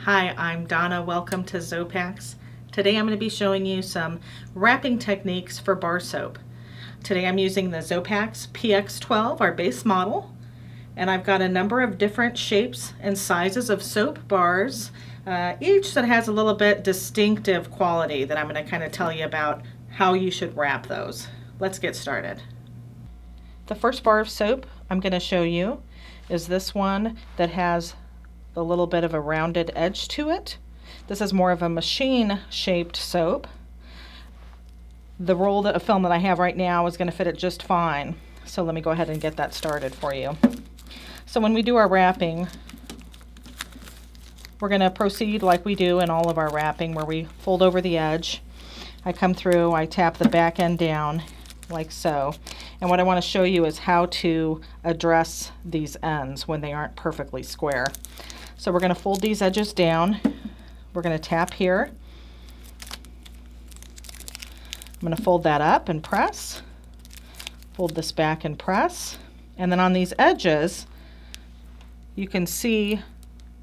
Hi, I'm Donna. Welcome to Xopax. Today I'm going to be showing you some wrapping techniques for bar soap. Today I'm using the Xopax PX12, our base model, and I've got a number of different shapes and sizes of soap bars, each that has a little bit distinctive quality that I'm going to kind of tell you about how you should wrap those. Let's get started. The first bar of soap I'm going to show you is this one that has a little bit of a rounded edge to it. This is more of a machine shaped soap. The roll of film that I have right now is going to fit it just fine. So let me go ahead and get that started for you. So when we do our wrapping, we're going to proceed like we do in all of our wrapping, where we fold over the edge. I come through, I tap the back end down like so. And what I want to show you is how to address these ends when they aren't perfectly square. So we're going to fold these edges down. We're going to tap here. I'm going to fold that up and press. Fold this back and press. And then on these edges, you can see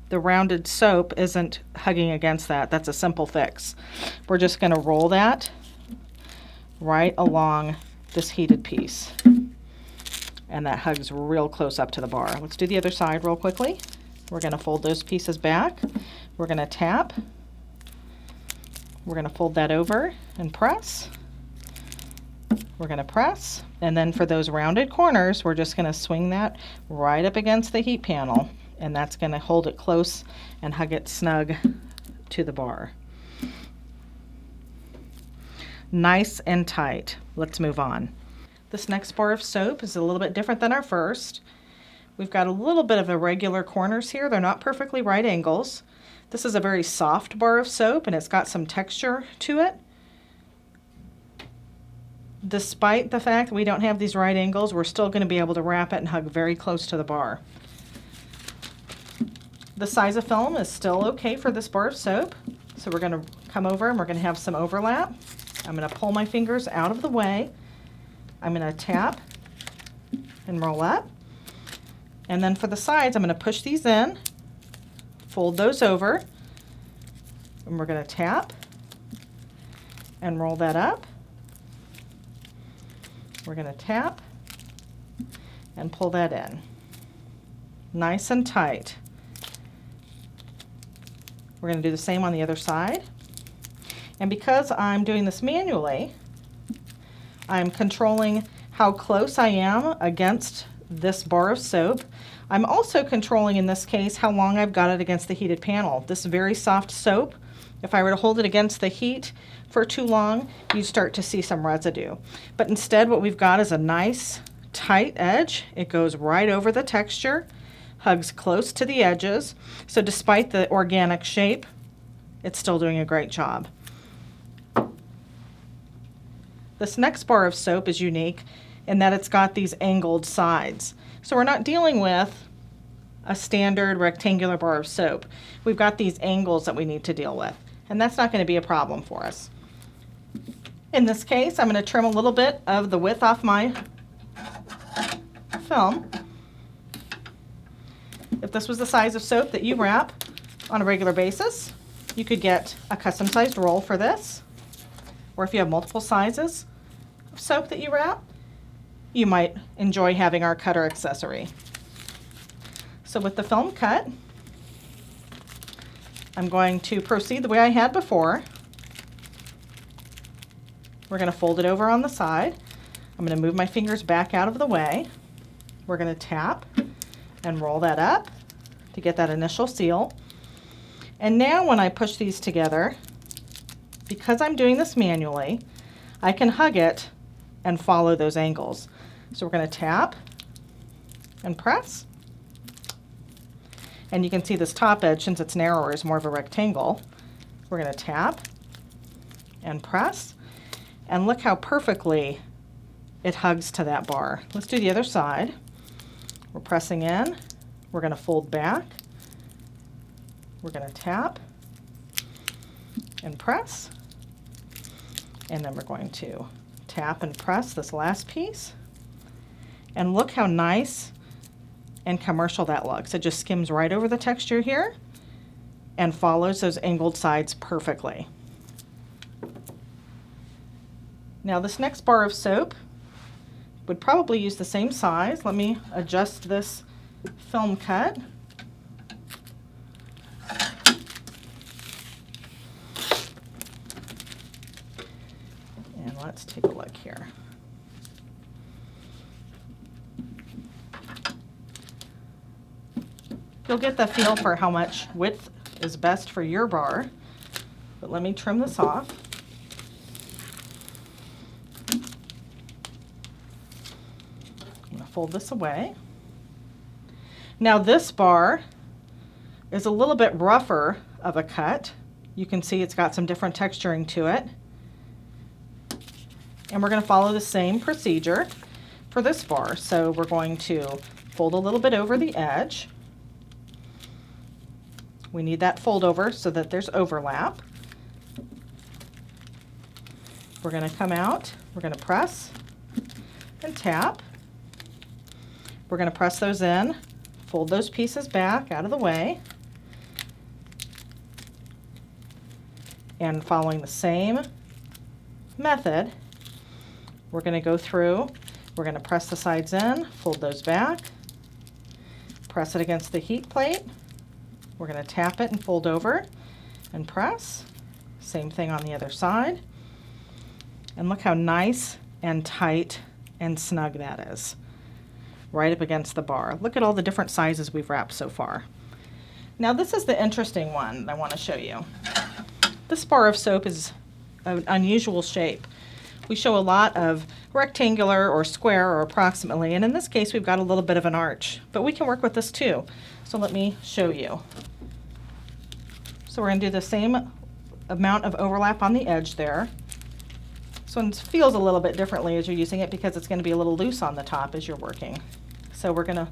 the rounded soap isn't hugging against that. That's a simple fix. We're just going to roll that right along this heated piece. And that hugs real close up to the bar. Let's do the other side real quickly. We're going to fold those pieces back. We're going to tap. We're going to fold that over and press. We're going to press. And then for those rounded corners, we're just going to swing that right up against the heat panel. And that's going to hold it close and hug it snug to the bar. Nice and tight. Let's move on. This next bar of soap is a little bit different than our first. We've got a little bit of irregular corners here. They're not perfectly right angles. This is a very soft bar of soap and it's got some texture to it. Despite the fact that we don't have these right angles, we're still going to be able to wrap it and hug very close to the bar. The size of film is still okay for this bar of soap. So we're going to come over and we're going to have some overlap. I'm going to pull my fingers out of the way. I'm going to tap and roll up. And then for the sides, I'm going to push these in, fold those over, and we're going to tap and roll that up. We're going to tap and pull that in. Nice and tight. We're going to do the same on the other side. And because I'm doing this manually, I'm controlling how close I am against this bar of soap. I'm also controlling, in this case, how long I've got it against the heated panel. This very soft soap, if I were to hold it against the heat for too long, you start to see some residue. But instead, what we've got is a nice tight edge. It goes right over the texture, hugs close to the edges. So despite the organic shape, it's still doing a great job. This next bar of soap is unique in that it's got these angled sides. So we're not dealing with a standard rectangular bar of soap. We've got these angles that we need to deal with, and that's not going to be a problem for us. In this case, I'm going to trim a little bit of the width off my film. If this was the size of soap that you wrap on a regular basis, you could get a custom sized roll for this. Or if you have multiple sizes of soap that you wrap, you might enjoy having our cutter accessory. So with the film cut, I'm going to proceed the way I had before. We're going to fold it over on the side. I'm going to move my fingers back out of the way. We're going to tap and roll that up to get that initial seal. And now when I push these together, because I'm doing this manually, I can hug it and follow those angles. So we're going to tap and press. And you can see this top edge, since it's narrower, is more of a rectangle. We're going to tap and press. And look how perfectly it hugs to that bar. Let's do the other side. We're pressing in. We're going to fold back. We're going to tap and press. And then we're going to tap and press this last piece. And look how nice and commercial that looks. It just skims right over the texture here. and follows those angled sides perfectly. Now this next bar of soap would probably use the same size. Let me adjust this film cut. And let's take a look here. You'll get the feel for how much width is best for your bar, but let me trim this off. I'm going to fold this away. Now this bar is a little bit rougher of a cut. You can see it's got some different texturing to it. And we're going to follow the same procedure for this bar. So we're going to fold a little bit over the edge. We need that fold over so that there's overlap. We're going to come out, we're going to press and tap. We're going to press those in, fold those pieces back out of the way. And following the same method, we're going to go through, we're going to press the sides in, fold those back, press it against the heat plate. We're going to tap it and fold over and press. Same thing on the other side. And look how nice and tight and snug that is. Right up against the bar. Look at all the different sizes we've wrapped so far. Now this is the interesting one that I want to show you. This bar of soap is an unusual shape. We show a lot of rectangular or square or approximately, and in this case we've got a little bit of an arch, but we can work with this too. So let me show you. So we're going to do the same amount of overlap on the edge there. This one feels a little bit differently as you're using it because it's going to be a little loose on the top as you're working. So we're going to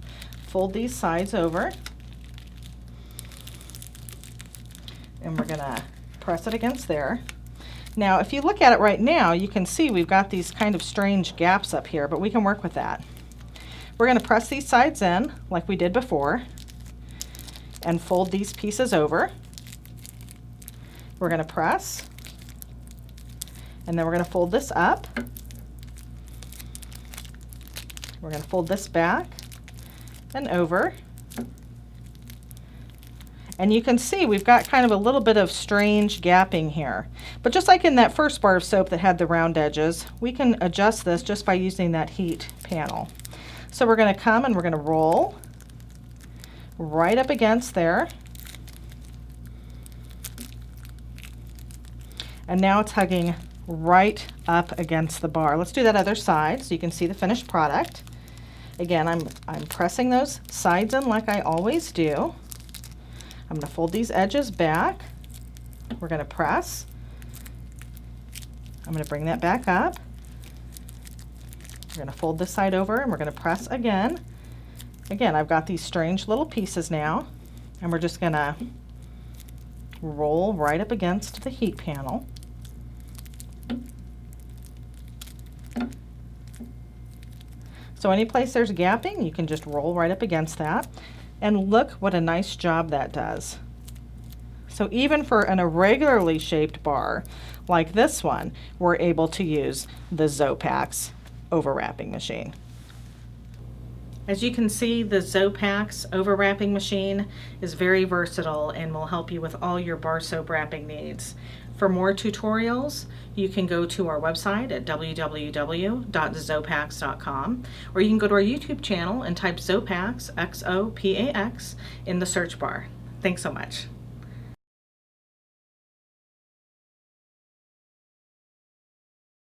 fold these sides over, and we're going to press it against there. Now if you look at it right now, you can see we've got these kind of strange gaps up here, but we can work with that. We're going to press these sides in like we did before and fold these pieces over. We're going to press, and then we're going to fold this up. We're going to fold this back and over. And you can see we've got kind of a little bit of strange gapping here. But just like in that first bar of soap that had the round edges, we can adjust this just by using that heat panel. So we're going to come and we're going to roll right up against there. And now it's hugging right up against the bar. Let's do that other side so you can see the finished product. Again, I'm pressing those sides in like I always do. I'm going to fold these edges back. We're going to press. I'm going to bring that back up. We're going to fold this side over and we're going to press again. Again, I've got these strange little pieces now, and we're just going to roll right up against the heat panel. So any place there's gapping, you can just roll right up against that. And look what a nice job that does. So even for an irregularly shaped bar like this one, we're able to use the Xopax Overwrapping Machine. As you can see, the Xopax Overwrapping Machine is very versatile and will help you with all your bar soap wrapping needs. For more tutorials, you can go to our website at www.xopax.com, or you can go to our YouTube channel and type Xopax, Xopax, in the search bar. Thanks so much.